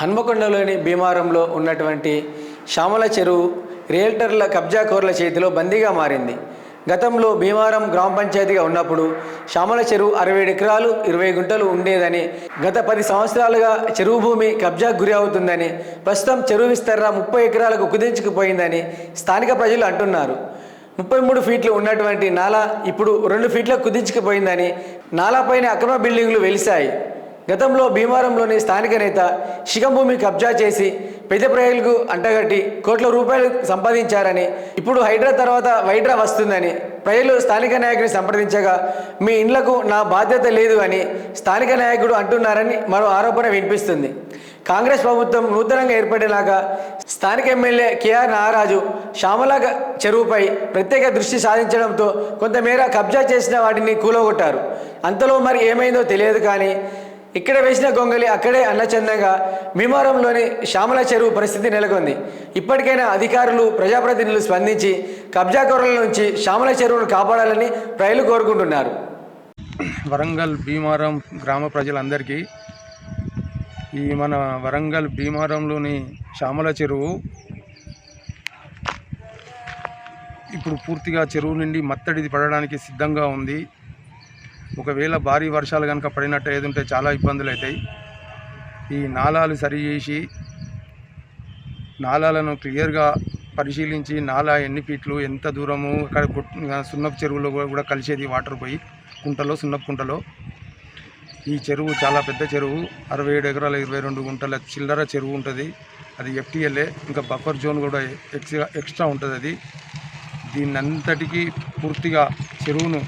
హన్మకొండలోని భీమారంలో ఉన్నటువంటి శ్యామల చెరువు రియల్టర్ల కబ్జాకోర్ల చేతిలో బందీగా మారింది. గతంలో భీమారం గ్రామ పంచాయతీగా ఉన్నప్పుడు శ్యామల చెరువు 67 ఎకరాలు 20 గుంటలు ఉండేదని, గత 10 సంవత్సరాలుగా చెరువు భూమి కబ్జాకు గురి అవుతుందని, ప్రస్తుతం చెరువు విస్తరణ 30 ఎకరాలకు కుదించుకుపోయిందని స్థానిక ప్రజలు అంటున్నారు. 33 ఫీట్లు ఉన్నటువంటి నాలా ఇప్పుడు 2 ఫీట్లకు కుదించుకుపోయిందని, నాలాపైన అక్రమ బిల్డింగులు వెలిశాయి. గతంలో భీమారంలోని స్థానిక నేత శిఖంభూమి కబ్జా చేసి పెద్ద ప్రజలకు అంటగట్టి కోట్ల రూపాయలు సంపాదించారని, ఇప్పుడు హైడ్రా తర్వాత వైడ్రా వస్తుందని ప్రజలు స్థానిక నాయకుడిని సంప్రదించగా మీ ఇండ్లకు నా బాధ్యత లేదు అని స్థానిక నాయకుడు అంటున్నారని మరో ఆరోపణ వినిపిస్తుంది. కాంగ్రెస్ ప్రభుత్వం నూతనంగా ఏర్పడినాక స్థానిక ఎమ్మెల్యే కేఆర్ నాగరాజు శ్యామల చెరువుపై ప్రత్యేక దృష్టి సాధించడంతో కొంతమేర కబ్జా చేసిన వాటిని కూలగొట్టారు. అంతలో మరి ఏమైందో తెలియదు, కానీ ఇక్కడ వేసిన గొంగలి అక్కడే అన్నచందంగా భీమారంలోని శ్యామల చెరువు పరిస్థితి నెలకొంది. ఇప్పటికైనా అధికారులు, ప్రజాప్రతినిధులు స్పందించి కబ్జాకోరుల నుంచి శ్యామల చెరువును కాపాడాలని ప్రజలు కోరుకుంటున్నారు. వరంగల్ భీమారం గ్రామ ప్రజలందరికీ మన వరంగల్ భీమారంలోని శ్యామల చెరువు ఇప్పుడు పూర్తిగా చెరువు నుండి మత్తడి పడడానికి సిద్ధంగా ఉంది. ఒకవేళ భారీ వర్షాలు కనుక పడినట్టు ఏదుంటే చాలా ఇబ్బందులు అవుతాయి. ఈ నాలాలు సరి చేసి నాలాలను క్లియర్గా పరిశీలించి నాలా ఎన్ని ఫీట్లు, ఎంత దూరము, అక్కడ సున్నపు చెరువులో కూడా కలిసేది వాటర్ పోయి కుంటలో, సున్నపు కుంటలో. ఈ చెరువు చాలా పెద్ద చెరువు, 67 ఎకరాల 22 గుంటల చిల్లర చెరువు ఉంటుంది. అది FTLA, ఇంకా బఫర్ జోన్ కూడా ఎక్స్ట్రా ఉంటుంది. అది దీన్నంతటికీ పూర్తిగా చెరువును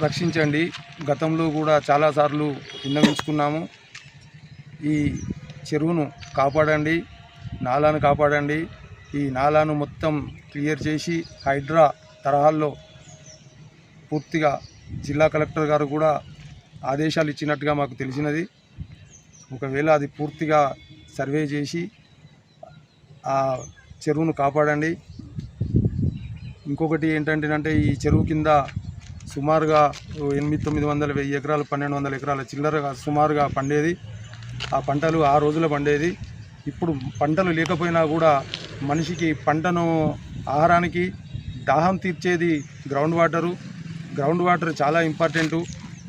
రక్షించండి. గతంలో కూడా చాలాసార్లు విన్నవించుకున్నాము. ఈ చెరువును కాపాడండి, నాలాను కాపాడండి. ఈ నాలాను మొత్తం క్లియర్ చేసి హైడ్రా తరహాల్లో పూర్తిగా జిల్లా కలెక్టర్ గారు కూడా ఆదేశాలు ఇచ్చినట్టుగా మాకు తెలిసినది. ఒకవేళ అది పూర్తిగా సర్వే చేసి ఆ చెరువును కాపాడండి. ఇంకొకటి ఏంటంటే ఈ చెరువు కింద సుమారుగా 800-900 ఎకరాలు 1200 ఎకరాల చిల్లరగా సుమారుగా పండేది. ఆ పంటలు ఆ రోజులో పండేది. ఇప్పుడు పంటలు లేకపోయినా కూడా మనిషికి పంటను ఆహారానికి దాహం తీర్చేది గ్రౌండ్ వాటరు. గ్రౌండ్ వాటర్ చాలా ఇంపార్టెంటు.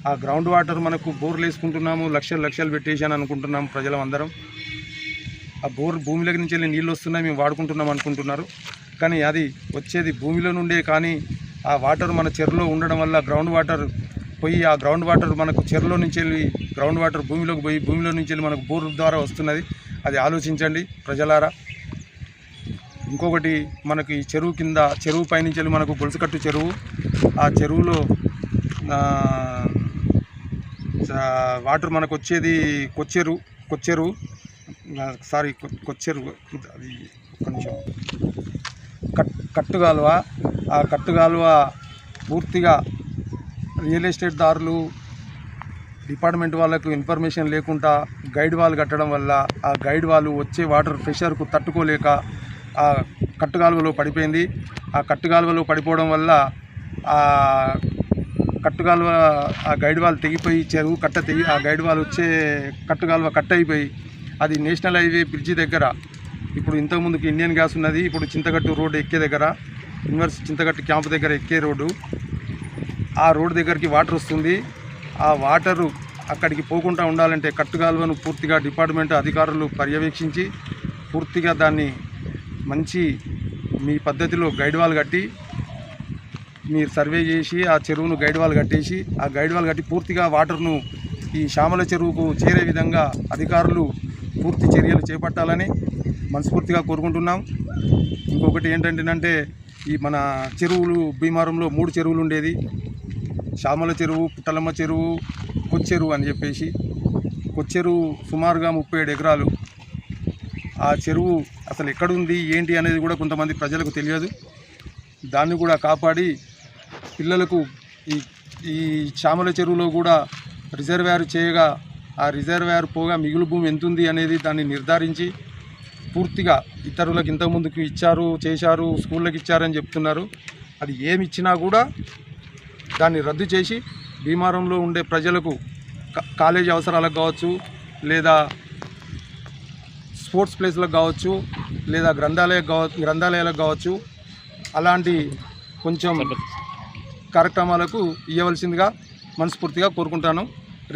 ఆ గ్రౌండ్ వాటర్ మనకు బోర్లు వేసుకుంటున్నాము, లక్షలు పెట్టేసి అని అనుకుంటున్నాం ప్రజలం అందరం. ఆ భూమిలోకి నుంచి వెళ్ళి నీళ్ళు వస్తున్నాయి, మేము వాడుకుంటున్నాం అనుకుంటున్నారు. కానీ అది వచ్చేది భూమిలో నుండే. కానీ ఆ వాటర్ మన చెరువులో ఉండడం వల్ల గ్రౌండ్ వాటర్ పోయి, ఆ గ్రౌండ్ వాటర్ మనకు చెరువులో నుంచి వెళ్ళి గ్రౌండ్ వాటర్ భూమిలోకి పోయి, భూమిలో నుంచి వెళ్ళి మనకు బోర్ ద్వారా వస్తున్నది. అది ఆలోచించండి ప్రజలారా. ఇంకొకటి, మనకి ఈ చెరువు కింద, చెరువు పైనుంచి వెళ్ళి మనకు గొలుసుకట్టు చెరువు, ఆ చెరువులో వాటర్ మనకు వచ్చేది కొచ్చెరు, అది ఒక్క నిమిషం, కట్టుగాలువ. ఆ కట్టుగాలువ పూర్తిగా రియల్ ఎస్టేట్ దారులు, డిపార్ట్మెంట్ వాళ్ళకు ఇన్ఫర్మేషన్ లేకుండా గైడ్ వాల్ కట్టడం వల్ల ఆ గైడ్ వాల్ వచ్చే వాటర్ ప్రెషర్కు తట్టుకోలేక ఆ కట్టుగాలువలో పడిపోయింది. ఆ కట్టుగాలువలో పడిపోవడం వల్ల ఆ కట్టుగాలువ, ఆ గైడ్ వాల్ తెగిపోయి చెరువు కట్ట తెగి, ఆ గైడ్ వాల్ వచ్చే కట్టుగాలువ కట్ అయిపోయి, అది నేషనల్ హైవే బ్రిడ్జి దగ్గర, ఇప్పుడు ఇంతకుముందుకు ఇండియన్ గ్యాస్ ఉన్నది, ఇప్పుడు చింతగట్టు రోడ్డు ఎక్కే దగ్గర, చింతగట్టు క్యాంప్ దగ్గర ఎక్కే రోడ్డు, ఆ రోడ్డు దగ్గరికి వాటర్ వస్తుంది. ఆ వాటరు అక్కడికి పోకుండా ఉండాలంటే కట్టుగాలువను పూర్తిగా డిపార్ట్మెంట్ అధికారులు పర్యవేక్షించి పూర్తిగా దాన్ని మంచి మీ పద్ధతిలో గైడ్ వాల్ కట్టి, మీరు సర్వే చేసి ఆ చెరువును గైడ్ వాల్ కట్టేసి, ఆ గైడ్ వాల్ కట్టి పూర్తిగా వాటర్ను ఈ శ్యామల చెరువుకు చేరే విధంగా అధికారులు పూర్తి చర్యలు చేపట్టాలని మనస్ఫూర్తిగా కోరుకుంటున్నాం. ఇంకొకటి ఏంటంటే, ఈ మన చెరువులు భీమారంలో 3 చెరువులు ఉండేది. శ్యామల చెరువు, పుట్టలమ్మ చెరువు, కొచ్చెరువు అని చెప్పేసి. కొచ్చెరువు సుమారుగా 37 ఎకరాలు. ఆ చెరువు అసలు ఎక్కడుంది ఏంటి అనేది కూడా కొంతమంది ప్రజలకు తెలియదు. దాన్ని కూడా కాపాడి పిల్లలకు ఈ శ్యామల చెరువులో కూడా రిజర్వాయర్ చేయగా, ఆ రిజర్వాయర్ పోగా మిగులు భూమి ఎంతుంది అనేది దాన్ని నిర్ధారించి పూర్తిగా ఇతరులకు ఇంతకుముందుకు ఇచ్చారు, చేశారు, స్కూళ్ళకి ఇచ్చారని చెప్తున్నారు. అది ఏమి ఇచ్చినా కూడా దాన్ని రద్దు చేసి భీమారంలో ఉండే ప్రజలకు కాలేజీ అవసరాలకు కావచ్చు, లేదా స్పోర్ట్స్ ప్లేస్లకు కావచ్చు లేదా గ్రంథాలయాలకు కావచ్చు అలాంటి కొంచెం కార్యక్రమాలకు ఇవ్వవలసిందిగా మనస్ఫూర్తిగా కోరుకుంటాను.